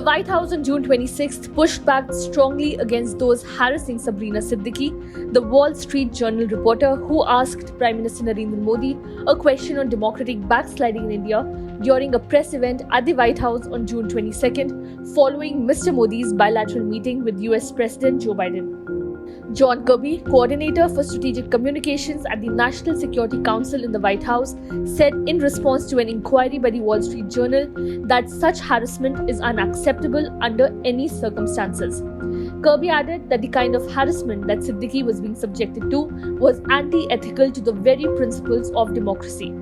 White House on June 26th pushed back strongly against those harassing Sabrina Siddiqui, the Wall Street Journal reporter who asked Prime Minister Narendra Modi a question on democratic backsliding in India during a press event at the White House on June 22nd, following Mr. Modi's bilateral meeting with US President Joe Biden. John Kirby, coordinator for strategic communications at the National Security Council in the White House, said in response to an inquiry by the Wall Street Journal that such harassment is unacceptable under any circumstances. Kirby added that the kind of harassment that Siddiqui was being subjected to was anti-ethical to the very principles of democracy.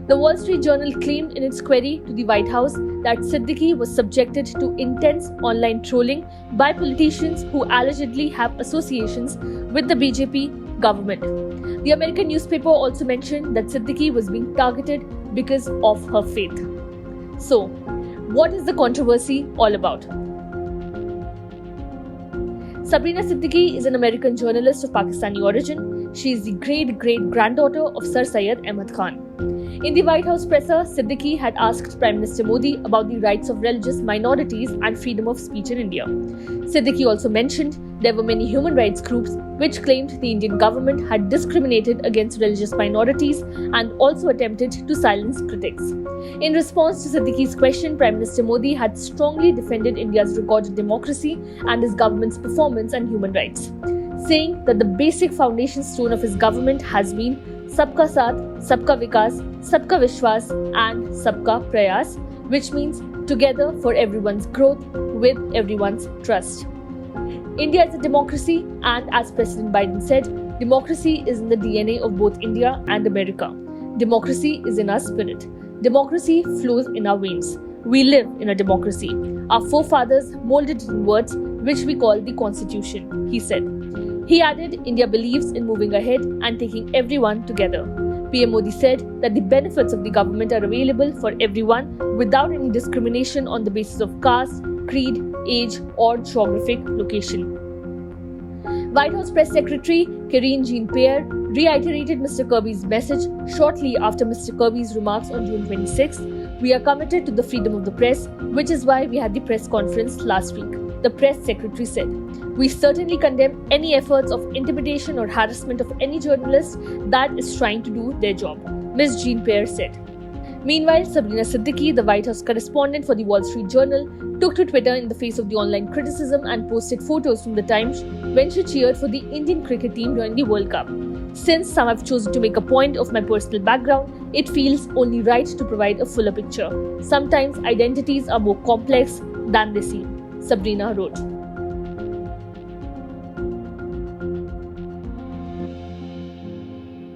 The Wall Street Journal claimed in its query to the White House that Siddiqui was subjected to intense online trolling by politicians who allegedly have associations with the BJP government. The American newspaper also mentioned that Siddiqui was being targeted because of her faith. So, what is the controversy all about? Sabrina Siddiqui is an American journalist of Pakistani origin. She is the great-great-granddaughter of Sir Syed Ahmad Khan. In the White House presser, Siddiqui had asked Prime Minister Modi about the rights of religious minorities and freedom of speech in India. Siddiqui also mentioned there were many human rights groups which claimed the Indian government had discriminated against religious minorities and also attempted to silence critics. In response to Siddiqui's question, Prime Minister Modi had strongly defended India's recorded democracy and his government's performance and human rights, saying that the basic foundation stone of his government has been Sabka Saath, Sabka Vikas, Sabka Vishwas and Sabka Prayas, which means together for everyone's growth with everyone's trust. India is a democracy, and as President Biden said, democracy is in the DNA of both India and America. Democracy is in our spirit. Democracy flows in our veins. We live in a democracy. Our forefathers molded it in words which we call the Constitution, he said. He added, India believes in moving ahead and taking everyone together. PM Modi said that the benefits of the government are available for everyone without any discrimination on the basis of caste, creed, age, or geographic location. White House Press Secretary Karine Jean-Pierre reiterated Mr. Kirby's message shortly after Mr. Kirby's remarks on June 26th. We are committed to the freedom of the press, which is why we had the press conference last week, the press secretary said. We certainly condemn any efforts of intimidation or harassment of any journalist that is trying to do their job, Ms. Jean-Pierre said. Meanwhile, Sabrina Siddiqui, the White House correspondent for the Wall Street Journal, took to Twitter in the face of the online criticism and posted photos from the time when she cheered for the Indian cricket team during the World Cup. Since some have chosen to make a point of my personal background, it feels only right to provide a fuller picture. Sometimes identities are more complex than they seem, Sabrina wrote.